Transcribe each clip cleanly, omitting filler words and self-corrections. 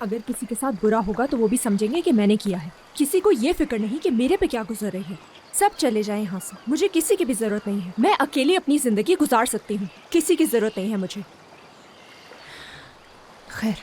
अगर किसी के साथ बुरा होगा तो वो भी समझेंगे कि मैंने किया है। किसी को ये फिक्र नहीं कि मेरे पे क्या गुजर रही है। सब चले जाएं यहाँ से, मुझे किसी की भी जरूरत नहीं है। मैं अकेली अपनी जिंदगी गुजार सकती हूँ, किसी की जरूरत नहीं है मुझे। खैर,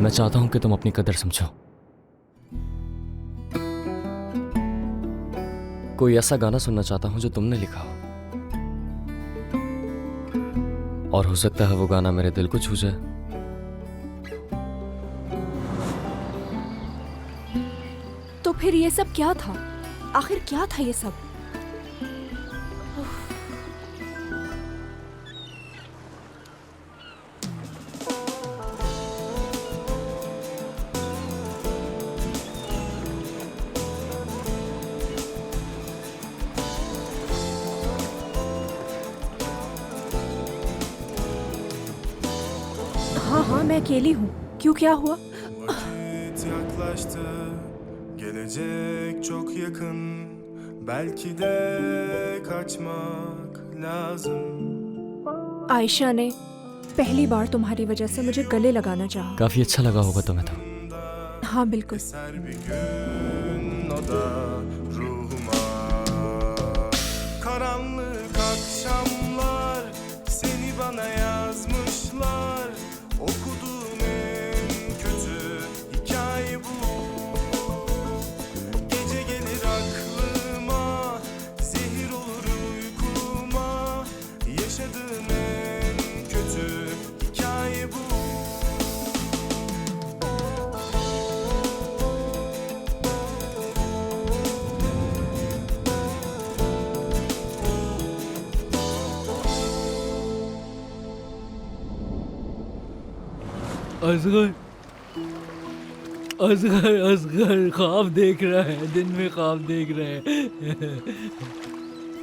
मैं चाहता हूं कि तुम अपनी कदर समझो। कोई ऐसा गाना सुनना चाहता हूं जो तुमने लिखा हो, और हो सकता है वो गाना मेरे दिल को छू जाए। तो फिर ये सब क्या था? आखिर क्या था ये सब? हाँ हाँ, मैं अकेली हूँ। क्यों, क्या हुआ? Vakit yaklaştı, gelecek çok yakın. Belki de kaçmak lazım. Ayesha ने पहली बार तुम्हारी वजह से मुझे गले लगाना चाहा। काफी अच्छा लगा होगा तुम्हें तो। हाँ बिल्कुल। Eser bir gün o da ruhuma. Karanlık akşamlar seni bana yazmışlar. Okuduğum en kötü hikaye bu. Gece gelir aklıma, zehir olur uykuma. Yaşadığım en kötü hikaye bu. Asghar Asghar Asghar ख्वाब देख रहा है, दिन में ख्वाब देख रहा है।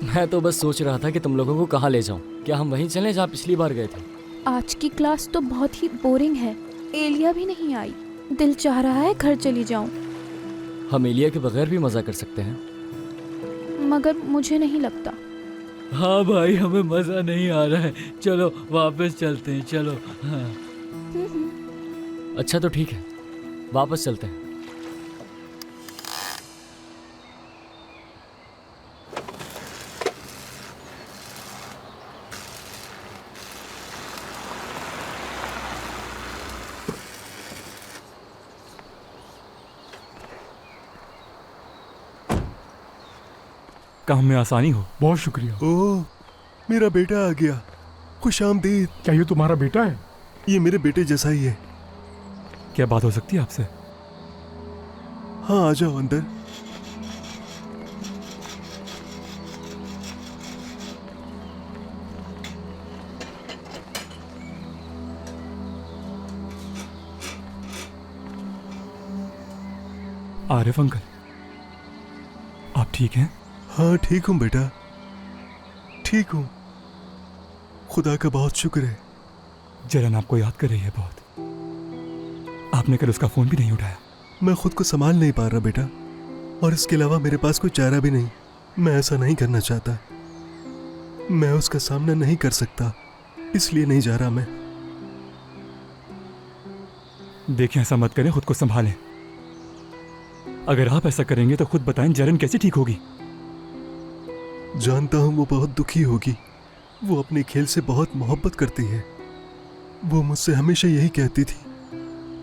मैं तो बस सोच रहा था कि तुम लोगों को कहाँ ले जाऊं। क्या हम वहीं चलें जहाँ पिछली बार गए थे? आज की क्लास तो बहुत ही बोरिंग है। एलिया भी नहीं आई। दिल चाह रहा है घर चली जाऊं, हम एलिया के बगैर भी मजा कर सकते हैं। मगर मुझे नहीं लगता। हाँ भाई, हमें मज़ा नहीं आ रहा है। चलो वापस चलते हैं, चलो। हाँ। अच्छा तो ठीक है, वापस चलते हैं। काम में आसानी हो। बहुत शुक्रिया। ओह, मेरा बेटा आ गया। खुशामदीद। क्या ये तुम्हारा बेटा है? ये मेरे बेटे जैसा ही है। क्या बात हो सकती है आपसे? हाँ, आ जाओ अंदर। आरिफ अंकल, आप ठीक हैं? हाँ ठीक हूँ बेटा, ठीक हूँ। खुदा का बहुत शुक्र है। जरन आपको याद कर रही है बहुत। आपने कल उसका फोन भी नहीं उठाया। मैं खुद को संभाल नहीं पा रहा बेटा, और इसके अलावा मेरे पास कोई चारा भी नहीं। मैं ऐसा नहीं करना चाहता, मैं उसका सामना नहीं कर सकता, इसलिए नहीं जा रहा मैं। देखिए, ऐसा मत करें, खुद को संभालें। अगर आप ऐसा करेंगे तो खुद बताएं जरन कैसे ठीक होगी। जानता हूँ वो बहुत दुखी होगी। वो अपने खेल से बहुत मोहब्बत करती है। वो मुझसे हमेशा यही कहती थी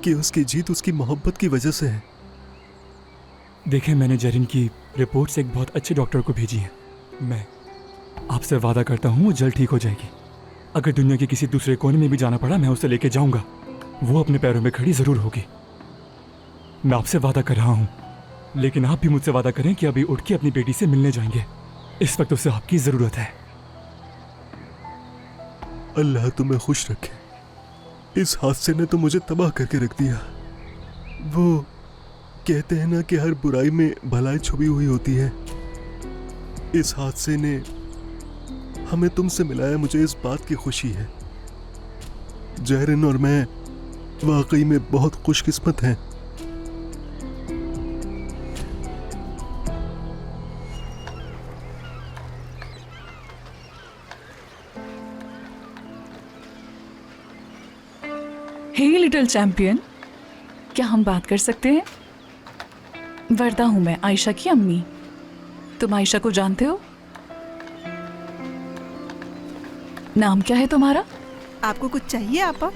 कि उसकी जीत उसकी मोहब्बत की वजह से है। देखें, मैंने जरीन की रिपोर्ट्स एक बहुत अच्छे डॉक्टर को भेजी है। मैं आपसे वादा करता हूँ वो जल्द ठीक हो जाएगी। अगर दुनिया के किसी दूसरे कोने में भी जाना पड़ा, मैं उसे लेके जाऊंगा। वो अपने पैरों में खड़ी जरूर होगी। मैं आपसे वादा कर रहा हूँ, लेकिन आप भी मुझसे वादा करें कि अभी उठ के अपनी बेटी से मिलने जाएंगे। इस वक्त उसे आपकी जरूरत है। अल्लाह तुम्हें खुश रखे। इस हादसे ने तो मुझे तबाह करके रख दिया। वो कहते हैं ना कि हर बुराई में भलाई छुपी हुई होती है। इस हादसे ने हमें तुमसे मिलाया, मुझे इस बात की खुशी है। जहरिन और मैं वाकई में बहुत खुशकिस्मत हैं। लिटिल चैंपियन, क्या हम बात कर सकते हैं? वर्दा हूँ मैं, आयशा की अम्मी। तुम आयशा को जानते हो? नाम क्या है तुम्हारा? आपको कुछ चाहिए आपा?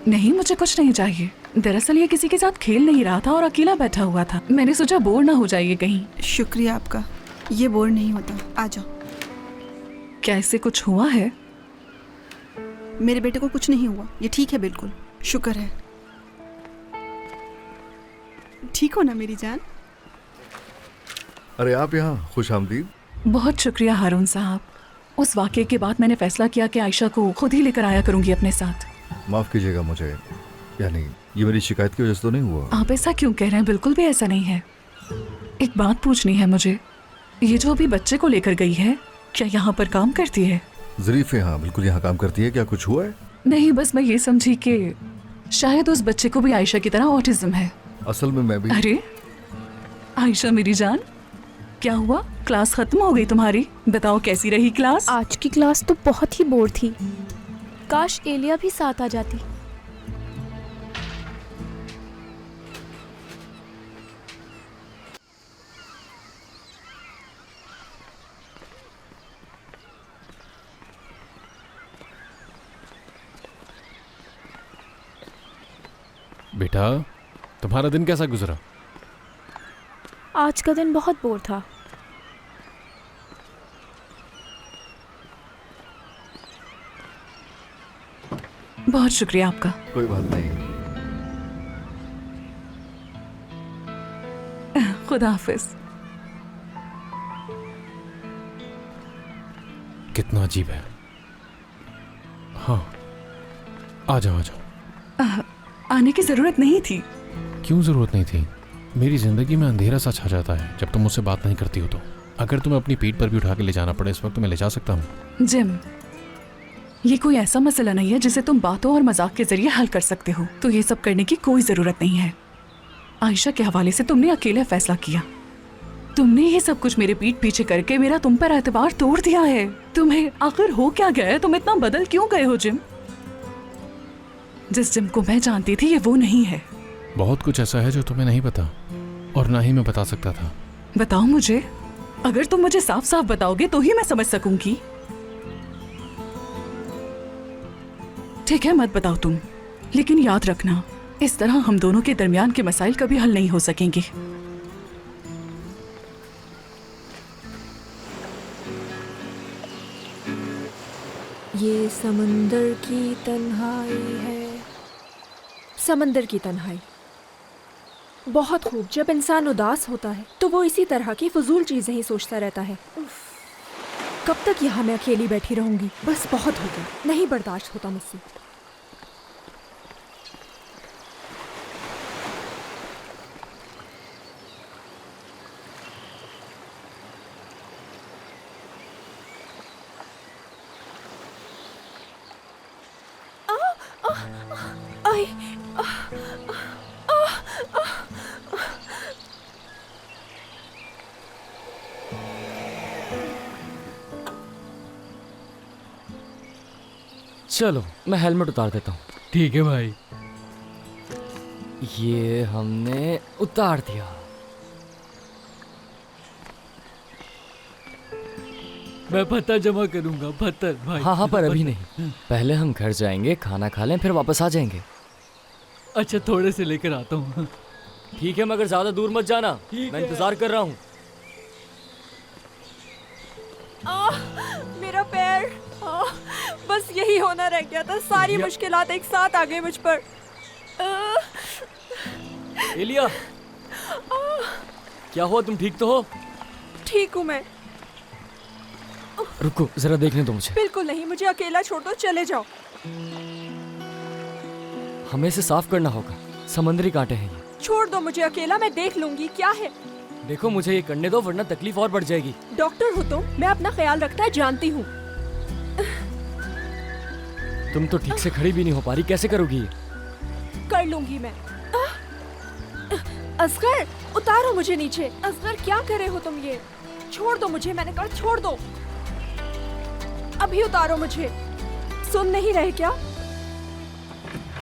नहीं, मुझे कुछ नहीं चाहिए। दरअसल ये किसी के साथ खेल नहीं रहा था और अकेला बैठा हुआ था। मैंने सोचा बोर ना हो जाइए कहीं। शुक्रिया आपका, ये बोर नहीं होता। आ जाओ। क्या इससे कुछ हुआ है? मेरे बेटे को कुछ नहीं हुआ, ये ठीक है बिल्कुल, शुक्र है। ठीक हो ना मेरी जान? अरे आप यहाँ, खुश आमदीद। बहुत शुक्रिया हारून साहब। उस वाक़े के बाद मैंने फैसला किया कि आयशा को खुद ही लेकर आया करूंगी अपने साथ। माफ कीजिएगा मुझे, यानी ये मेरी शिकायत की वजह से तो नहीं हुआ। आप ऐसा क्यों कह रहे हैं? बिल्कुल भी ऐसा नहीं है। एक बात पूछनी है मुझे, ये जो अभी बच्चे को लेकर गई है, क्या यहाँ पर काम करती है? ज़रीफ है, हाँ बिल्कुल यहाँ काम करती है। क्या कुछ हुआ है? नहीं, बस मैं ये समझी कि शायद उस बच्चे को भी आयशा की तरह ऑटिज्म है। असल में मैं भी। अरे आयशा मेरी जान, क्या हुआ? क्लास खत्म हो गई तुम्हारी? बताओ कैसी रही क्लास? आज की क्लास तो बहुत ही बोर थी। काश एलिया भी साथ आ जाती। बेटा, तुम्हारा दिन कैसा गुजरा? आज का दिन बहुत बोर था। बहुत शुक्रिया आपका। कोई बात नहीं। खुदा हाफिज। कितना अजीब है। हाँ, आ जाओ आ जाओ। आने की जरूरत नहीं थी। क्यों जरूरत नहीं थी? मेरी जिंदगी में अंधेरा सा छा जाता है जब तुम मुझसे बात नहीं करती हो। तो अगर तुम्हें अपनी पीठ पर भी उठा के ले जाना पड़े इस वक्त, तो मैं ले जा सकता हूँ। जिम, ये कोई ऐसा मसला नहीं है जिसे तुम बातों और मजाक के जरिए हल कर सकते हो। तो ये सब करने की कोई जरूरत नहीं है। आयशा के हवाले से तुमने अकेले फैसला किया। तुमने ये सब कुछ मेरे पीठ पीछे करके मेरा तुम पर एतबार तोड़ दिया है। तुम्हें आखिर हो क्या गया है? तुम इतना बदल क्यों गए हो जिम? जिस जिम को मैं जानती थी ये वो नहीं है। बहुत कुछ ऐसा है जो तुम्हें नहीं पता, और ना ही मैं बता सकता था। बताओ मुझे। अगर तुम मुझे साफ साफ बताओगे तो ही मैं समझ सकूंगी। ठीक है, मत बताओ तुम, लेकिन याद रखना, इस तरह हम दोनों के दरमियान के मसाइल कभी हल नहीं हो सकेंगे। ये समंदर की तन्हाई है, समंदर की तन्हाई। बहुत खूब। जब इंसान उदास होता है तो वो इसी तरह की फजूल चीजें ही सोचता रहता है। कब तक यहाँ मैं अकेली बैठी रहूंगी? बस बहुत हो गया, नहीं बर्दाश्त होता मुझसे। चलो मैं हेलमेट उतार देता हूँ। ठीक है भाई। ये हमने उतार दिया। मैं पत्थर जमा करूंगा, पत्थर भाई। हाँ हाँ, पर अभी नहीं। पहले हम घर जाएंगे, खाना खा लें, फिर वापस आ जाएंगे। अच्छा, थोड़े से लेकर आता हूँ। ठीक है, मगर ज्यादा दूर मत जाना, मैं इंतजार कर रहा हूँ। मेरा पैर, बस यही होना रह गया था। सारी मुश्किलात एक साथ आ गई मुझ पर। एलिया, क्या हुआ? तुम ठीक तो हो? ठीक हूँ मैं। रुको, जरा देखने दो मुझे। बिल्कुल नहीं, मुझे अकेला छोड़ दो, चले जाओ। हमें इसे साफ करना होगा, समुद्री कांटे हैं ये। छोड़ दो मुझे अकेला, मैं देख लूंगी क्या है। देखो, मुझे ये करने दो वरना तकलीफ और बढ़ जाएगी। डॉक्टर हो तुम, मैं अपना ख्याल रखना जानती हूँ। तुम तो ठीक से खड़ी भी नहीं हो पा रही, कैसे करोगी ये? कर लूंगी मैं। असगर, उतारो मुझे नीचे। असगर, क्या कर रहे हो तुम? ये छोड़ दो मुझे, मैंने कहा छोड़ दो। अभी उतारो मुझे। सुन नहीं रहे क्या?